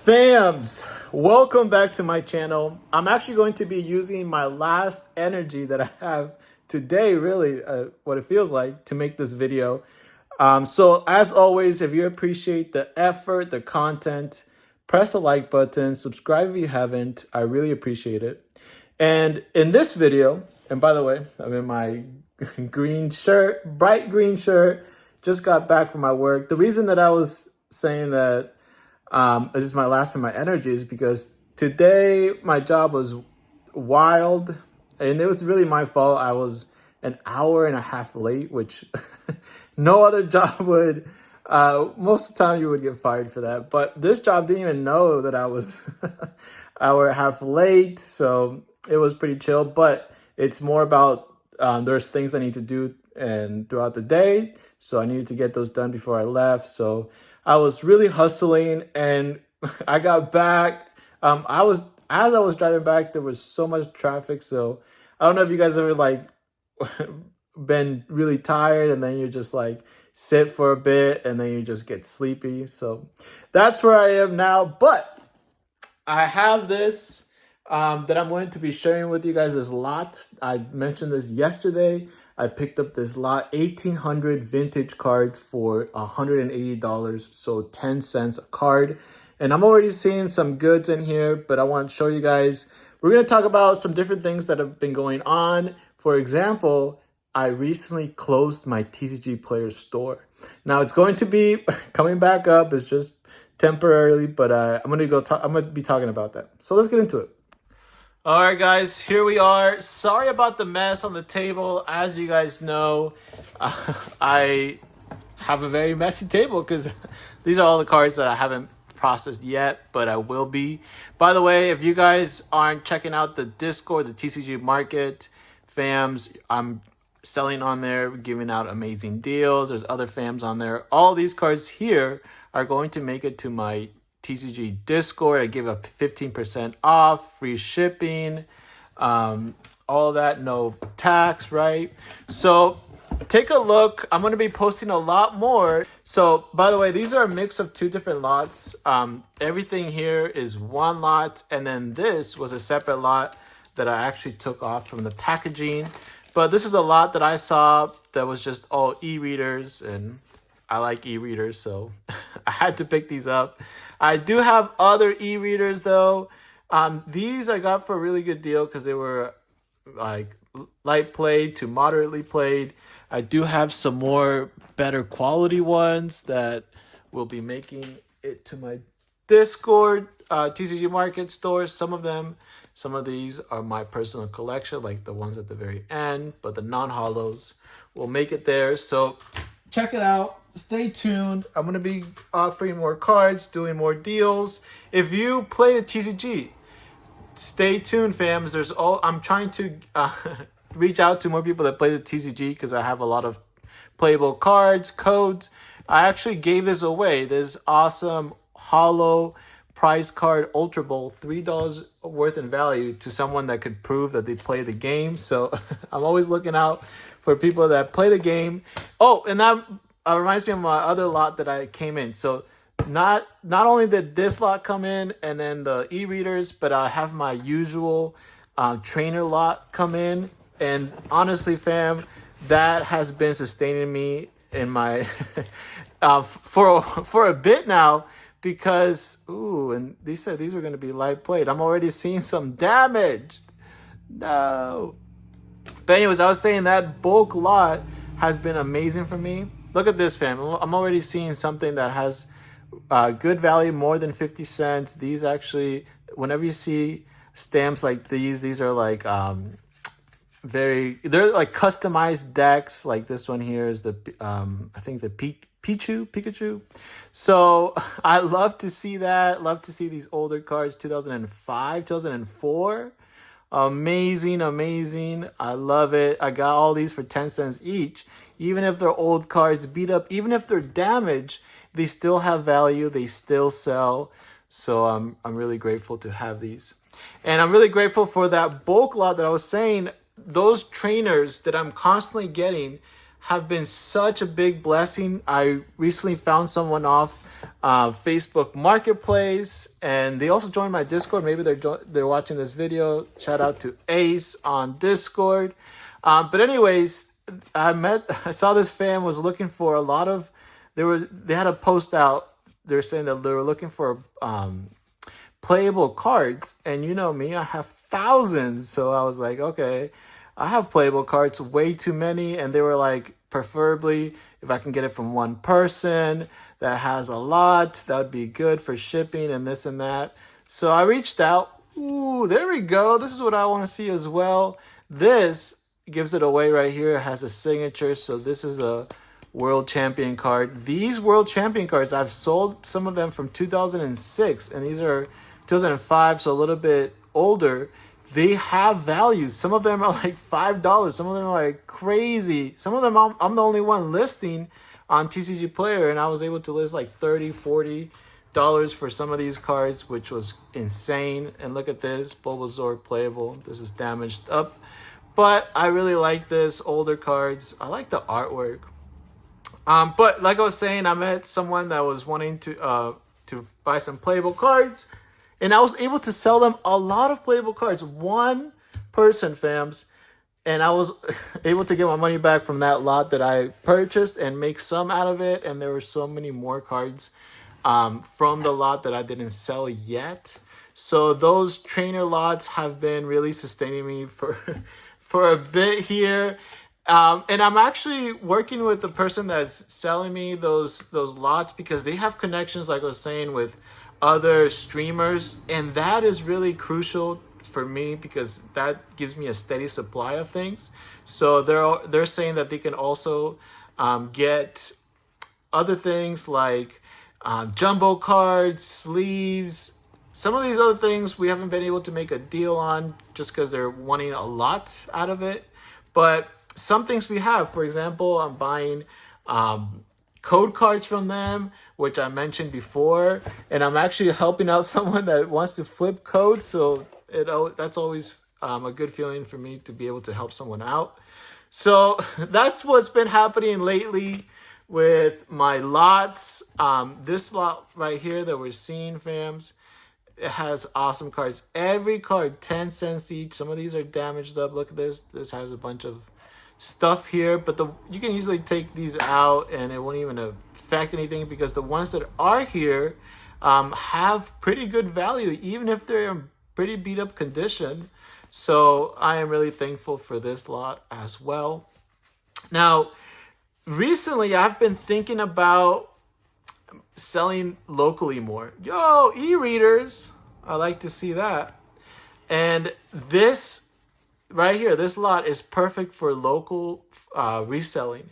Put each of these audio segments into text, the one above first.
Fams, welcome back to my channel. I'm actually going to be using my last energy that I have today, really, what it feels like to make this video. So as always, if you appreciate the effort, the content, press the like button, subscribe if you haven't. I really appreciate it. And in this video, and by the way, I'm in my green shirt, bright green shirt, just got back from my work. The reason that I was saying that this is my last of my energy is because today my job was wild and it was really my fault. I was an hour and a half late, which no other job would. Most of the time you would get fired for that. But this job didn't even know that I was hour and a half late. So it was pretty chill, but it's more about there's things I need to do and throughout the day. So I needed to get those done before I left. So I was really hustling and I got back. As I was driving back, there was so much traffic. So I don't know if you guys ever like been really tired and then you just like sit for a bit and then you just get sleepy. So that's where I am now. But I have this that I'm going to be sharing with you guys, this lot. I mentioned this yesterday. I picked up this lot, 1,800 vintage cards for $180, so 10 cents a card. And I'm already seeing some goods in here, but I want to show you guys. We're going to talk about some different things that have been going on. For example, I recently closed my tcgplayer store. Now it's going to be coming back up. It's just temporarily, but I'm going to be talking about that. So let's get into it. All right, guys, here we are. Sorry about the mess on the table. As you guys know, I have a very messy table because these are all the cards that I haven't processed yet, but I will be. By the way, if you guys aren't checking out the Discord, the TCG Market, fams, I'm selling on there, giving out amazing deals. There's other fams on there. All these cards here are going to make it to my TCG Discord. I give up 15% off, free shipping, all that, no tax, right? So take a look. I'm going to be posting a lot more. So by the way, these are a mix of two different lots. Everything here is one lot, and then this was a separate lot that I actually took off from the packaging. But this is a lot that I saw that was just all e-readers, and I like e-readers, so I had to pick these up. I do have other e-readers though. These I got for a really good deal because they were like light played to moderately played. I do have some more better quality ones that will be making it to my Discord, TCG Market store. Some of these are my personal collection, like the ones at the very end, but the non-holos will make it there. So check it out. Stay tuned. I'm going to be offering more cards, doing more deals. If you play the TCG, stay tuned, fams. I'm trying to reach out to more people that play the TCG because I have a lot of playable cards, codes. I actually gave this away. This awesome holo prize card, Ultra Bowl, $3 worth in value to someone that could prove that they play the game. So I'm always looking out for people that play the game. Oh, and that reminds me of my other lot that I came in. So not only did this lot come in and then the e-readers, but I have my usual trainer lot come in. And honestly, fam, that has been sustaining me in my for a bit now because and they said these were going to be light played. I'm already seeing some damage. No. But anyways, I was saying that bulk lot has been amazing for me. Look at this, fam. I'm already seeing something that has good value, more than 50 cents. These actually, whenever you see stamps like these are like they're like customized decks. Like this one here is the I think the Pikachu. So I love to see that. Love to see these older cards, 2005, 2004. Amazing. I love it. I got all these for 10 cents each. Even if they're old cards, beat up, even if they're damaged, they still have value. They still sell. So I'm really grateful to have these. And I'm really grateful for that bulk lot that I was saying. Those trainers that I'm constantly getting, have been such a big blessing. I recently found someone off Facebook Marketplace, and they also joined my Discord. Maybe they're watching this video. Shout out to Ace on Discord. But anyways, I saw this fam was looking for a lot of. They had a post out. They're saying that they were looking for playable cards, and you know me, I have thousands. So I was like, okay, I have playable cards, way too many. And they were like, preferably if I can get it from one person that has a lot, that would be good for shipping and this and that. So I reached out. Ooh, there we go. This is what I want to see as well. This gives it away right here. It has a signature. So this is a world champion card. These world champion cards, I've sold some of them from 2006, and these are 2005, so a little bit older. They have values. Some of them are like $5. Some of them are like crazy. Some of them I'm the only one listing on tcgplayer, and I was able to list like $30-$40 for some of these cards, which was insane. And look at this, Bulbasaur playable. This is damaged up, but I really like this older cards. I like the artwork. But like I was saying, I met someone that was wanting to buy some playable cards, and I was able to sell them a lot of playable cards. One person, fams, and I was able to get my money back from that lot that I purchased and make some out of it. And there were so many more cards from the lot that I didn't sell yet. So those trainer lots have been really sustaining me for a bit here. And I'm actually working with the person that's selling me those lots, because they have connections, like I was saying, with other streamers, and that is really crucial for me because that gives me a steady supply of things. So they're saying that they can also get other things like jumbo cards, sleeves. Some of these other things we haven't been able to make a deal on just because they're wanting a lot out of it. But some things we have. For example, I'm buying code cards from them, which I mentioned before, and I'm actually helping out someone that wants to flip codes. So that's always a good feeling for me to be able to help someone out. So that's what's been happening lately with my lots. This lot right here that we're seeing, fams, it has awesome cards. Every card 10 cents each. Some of these are damaged up. Look at this. This has a bunch of stuff here, but you can easily take these out and it won't even affect anything, because the ones that are here have pretty good value, even if they're in pretty beat up condition. So I am really thankful for this lot as well. Now, recently I've been thinking about selling locally more. Yo, e-readers, I like to see that. And this right here, this lot is perfect for local reselling,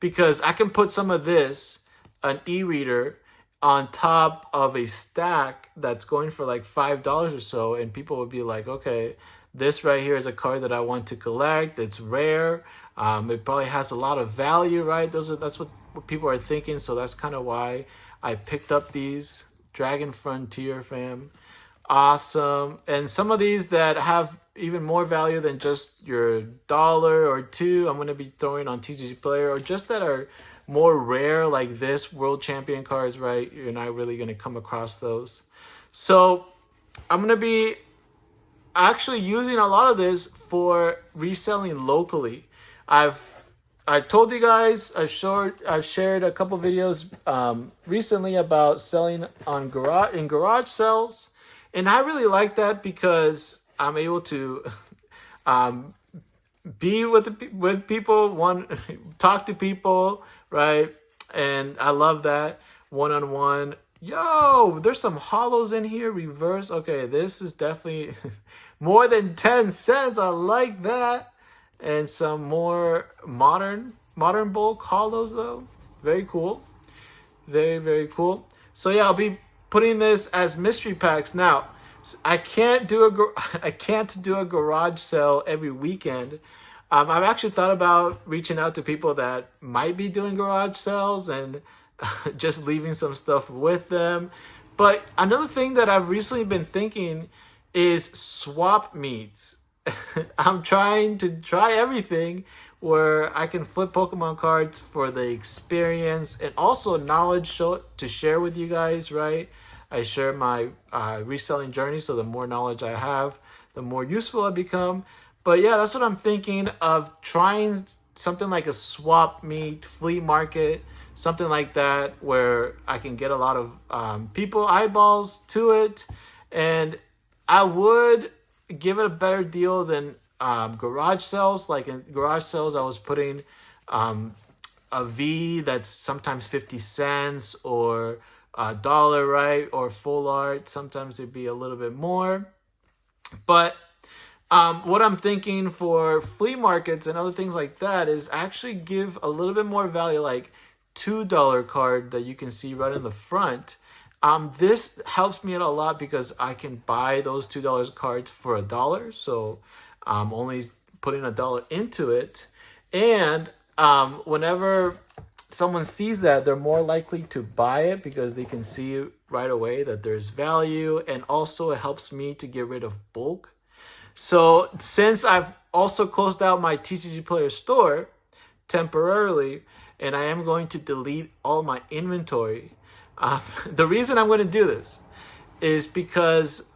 because I can put some of this, an e-reader, on top of a stack that's going for like $5 or so, and people would be like, okay, this right here is a card that I want to collect. It's rare. It probably has a lot of value, right? That's what people are thinking. So that's kind of why I picked up these. Dragon Frontier, fam. Awesome. And some of these that have even more value than just your dollar or two, I'm going to be throwing on tcgplayer, or just that are more rare, like this world champion cards, right? You're not really going to come across those. So I'm going to be actually using a lot of this for reselling locally. I told you guys, I've shared a couple videos recently about selling on garage sales, and I really like that because I'm able to be with people, talk to people, right? And I love that one-on-one. Yo, there's some hollows in here, reverse. Okay, this is definitely more than 10 cents. I like that. And some more modern bulk hollows though. Very cool. Very, very cool. So yeah, I'll be putting this as mystery packs. Now, I can't do a garage sale every weekend. I've actually thought about reaching out to people that might be doing garage sales and just leaving some stuff with them. But another thing that I've recently been thinking is swap meets. I'm trying everything where I can flip Pokemon cards for the experience and also knowledge to share with you guys, right? I share my reselling journey, so the more knowledge I have, the more useful I become. But yeah, that's what I'm thinking of, trying something like a swap meet, flea market, something like that, where I can get a lot of people eyeballs to it. And I would give it a better deal than garage sales. Like in garage sales, I was putting a V that's sometimes 50 cents or $1, right? Or full art. Sometimes it'd be a little bit more. But what I'm thinking for flea markets and other things like that is actually give a little bit more value, like $2 card that you can see right in the front. This helps me out a lot because I can buy those $2 cards for $1. So I'm only putting $1 into it. And whenever someone sees that, they're more likely to buy it because they can see right away that there's value. And also it helps me to get rid of bulk. So since I've also closed out my TCG Player store temporarily, and I am going to delete all my inventory, the reason I'm going to do this is because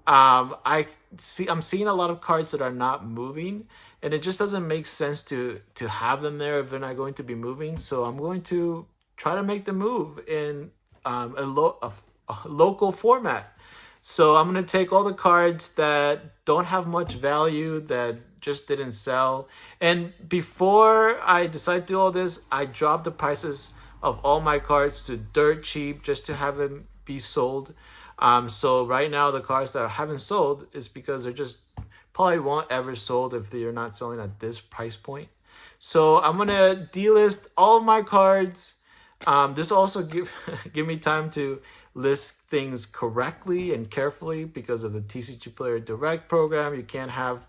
I'm seeing a lot of cards that are not moving, and it just doesn't make sense to have them there if they're not going to be moving. So I'm going to try to make them move in a local format. So I'm going to take all the cards that don't have much value, that just didn't sell. And before I decide to do all this, I dropped the prices of all my cards to dirt cheap just to have them be sold. So right now the cards that I haven't sold is because they're just probably won't ever sold if they're not selling at this price point. So I'm going to delist all of my cards. This also give me time to list things correctly and carefully because of the TCG Player Direct program. You can't have,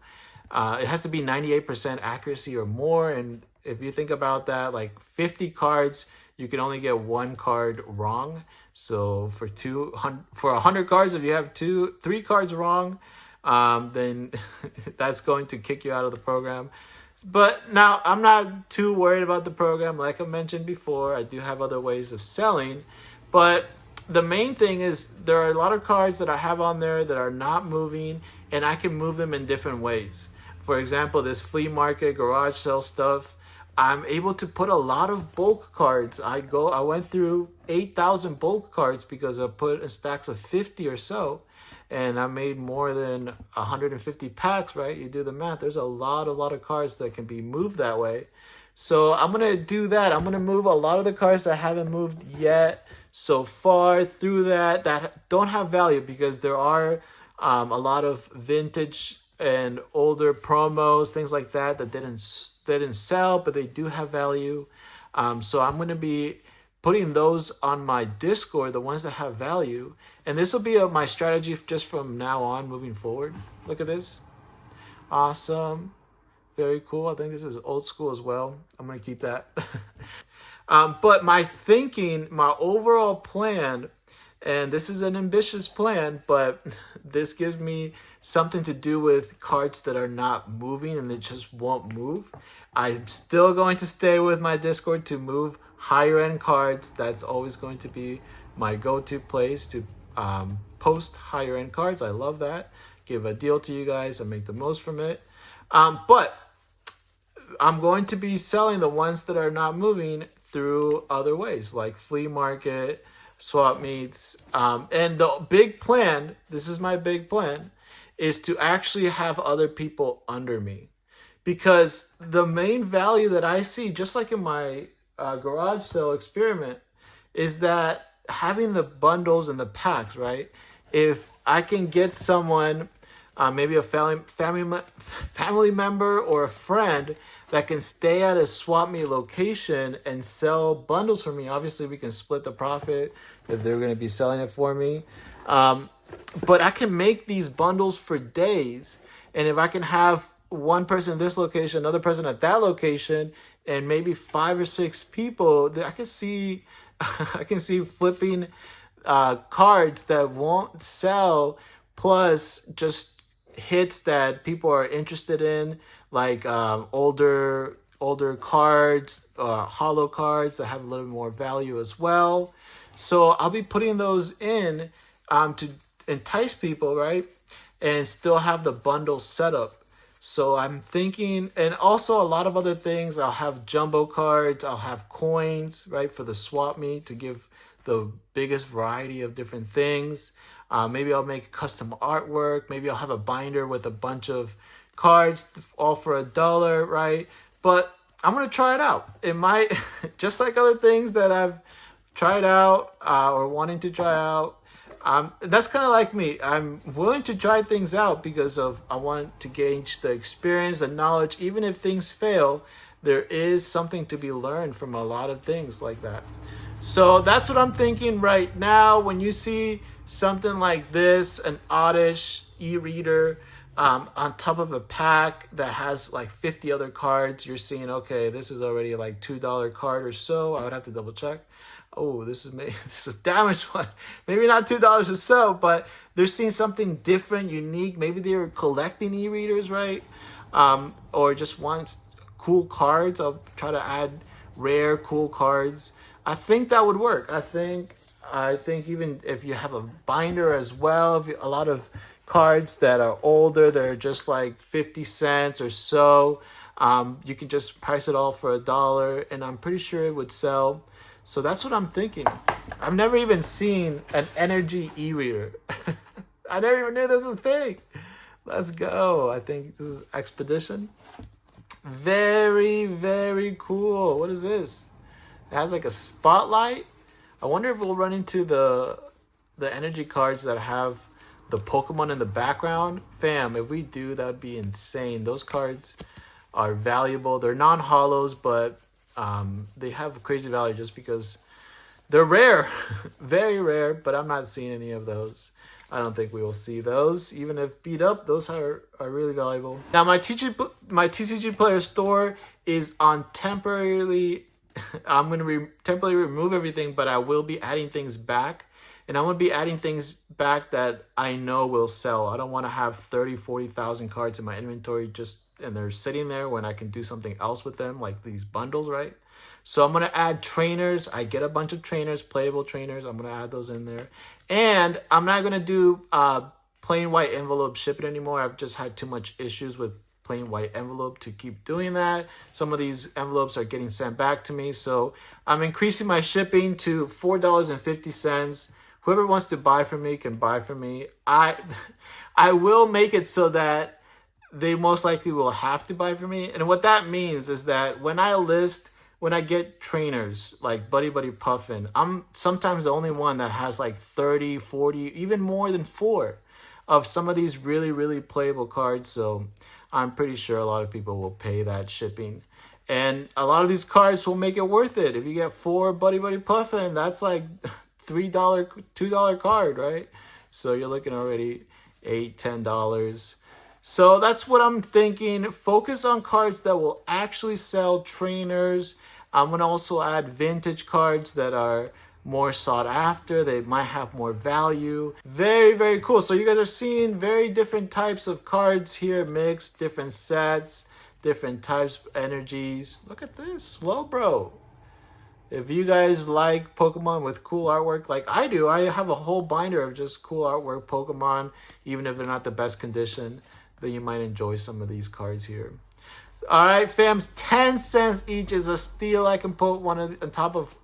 it has to be 98% accuracy or more. And if you think about that, like 50 cards, you can only get one card wrong. So for 100 cards, if you have 3 cards wrong, then that's going to kick you out of the program. But now I'm not too worried about the program. Like I mentioned before, I do have other ways of selling. But the main thing is there are a lot of cards that I have on there that are not moving, and I can move them in different ways. For example, this flea market, garage sale stuff, I'm able to put a lot of bulk cards. I went through 8,000 bulk cards because I put in stacks of 50 or so. And I made more than 150 packs, right? You do the math. There's a lot of cards that can be moved that way. So I'm going to do that. I'm going to move a lot of the cards that haven't moved yet so far through that don't have value, because there are a lot of vintage and older promos, things like that didn't sell, but they do have value. So I'm going to be putting those on my Discord, the ones that have value. And this will be my strategy just from now on moving forward. Look at this. Awesome. Very cool. I think this is old school as well. I'm going to keep that. But my thinking, my overall plan, and this is an ambitious plan, but this gives me something to do with cards that are not moving and they just won't move. I'm still going to stay with my Discord to move higher end cards. That's always going to be my go-to place to post higher end cards. I love that. Give a deal to you guys and make the most from it. But I'm going to be selling the ones that are not moving through other ways, like flea market, swap meets. And the big plan, this is my big plan, is to actually have other people under me. Because the main value that I see, just like in my garage sale experiment, is that having the bundles and the packs, right? If I can get someone, maybe a family member or a friend that can stay at a swap meet location and sell bundles for me. Obviously, we can split the profit if they're going to be selling it for me. But I can make these bundles for days. And if I can have one person at this location, another person at that location, and maybe 5 or 6 people, I can see flipping cards that won't sell, plus just hits that people are interested in, like older older cards, hollow cards that have a little more value as well. So I'll be putting those in to entice people, right? And still have the bundle set up. So I'm thinking, and also a lot of other things. I'll have jumbo cards, I'll have coins, right, for the swap meet to give the biggest variety of different things. Maybe I'll make custom artwork. Maybe I'll have a binder with a bunch of cards, all for $1, right? But I'm gonna try it out. It might, just like other things that I've tried out or wanting to try out. That's kind of like me. I'm willing to try things out because I want to gauge the experience, the knowledge. Even if things fail, there is something to be learned from a lot of things like that. So that's what I'm thinking right now. When you see something like this, an oddish e-reader on top of a pack that has like 50 other cards, you're seeing, okay, this is already like $2 card or so. I would have to double check. Oh, this is damaged one. Maybe not $2 or so, but they're seeing something different, unique. Maybe they're collecting e-readers, right? Or just want cool cards. I'll try to add rare, cool cards. I think that would work. I think even if you have a binder as well, a lot of cards that are older, they're just like 50 cents or so. You can just price it all for $1, and I'm pretty sure it would sell. So that's what I'm thinking. I've never even seen an energy e-reader. I never even knew this was a thing. Let's go. I think this is Expedition. Very, very cool. What is this? It has like a spotlight. I wonder if we'll run into the energy cards that have the Pokemon in the background. Fam, if we do, that would be insane. Those cards are valuable. They're non-hollows, but they have crazy value just because they're rare. Very rare, but I'm not seeing any of those. I don't think we will see those. Even if beat up, those are really valuable. Now, my TCG Player store is on temporarily. I'm going to temporarily remove everything, but I will be adding things back. And I'm going to be adding things back that I know will sell. I don't want to have 30, 40,000 cards in my inventory and they're sitting there when I can do something else with them, like these bundles, right? So I'm going to add trainers. I get a bunch of trainers, playable trainers. I'm going to add those in there. And I'm not going to do plain white envelope shipping anymore. I've just had too much issues with plain white envelope to keep doing that. Some of these envelopes are getting sent back to me. So I'm increasing my shipping to $4.50. Whoever wants to buy from me can buy from me. I will make it so that they most likely will have to buy from me. And what that means is that when I get trainers like Buddy Buddy Puffin, I'm sometimes the only one that has like 30, 40, even more than 4 of some of these really, really playable cards. So I'm pretty sure a lot of people will pay that shipping. And a lot of these cards will make it worth it. If you get 4 Buddy Buddy Puffin, that's like $3, $2 card, right? So you're looking already $8, $10. So that's what I'm thinking. Focus on cards that will actually sell. Trainers. I'm going to also add vintage cards that are more sought after. They might have more value. Very, very cool. So you guys are seeing very different types of cards here mixed, different sets, different types of energies. Look at this. Slowbro. If you guys like Pokemon with cool artwork like I do, I have a whole binder of just cool artwork Pokemon, even if they're not the best condition, then you might enjoy some of these cards here. All right, fams, 10 cents each is a steal. I can put one of on top of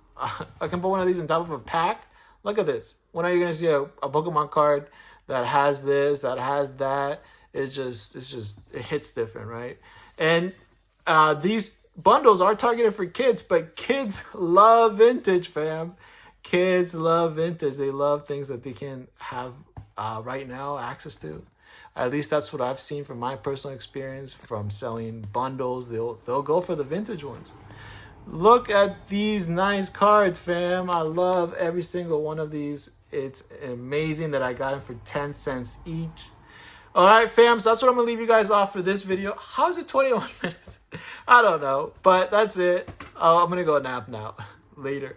these on top of a pack. Look at this. When are you gonna see a Pokemon card that has this, that has that? It hits different, right? And these bundles are targeted for kids, but kids love vintage, fam. Kids love vintage. They love things that they can have right now access to. At least that's what I've seen from my personal experience from selling bundles. They'll go for the vintage ones. Look at these nice cards, fam. I love every single one of these. It's amazing that I got them for 10 cents each. All right, fam, so that's what I'm going to leave you guys off for this video. How's it 21 minutes? I don't know, but that's it. I'm going to go nap now. Later.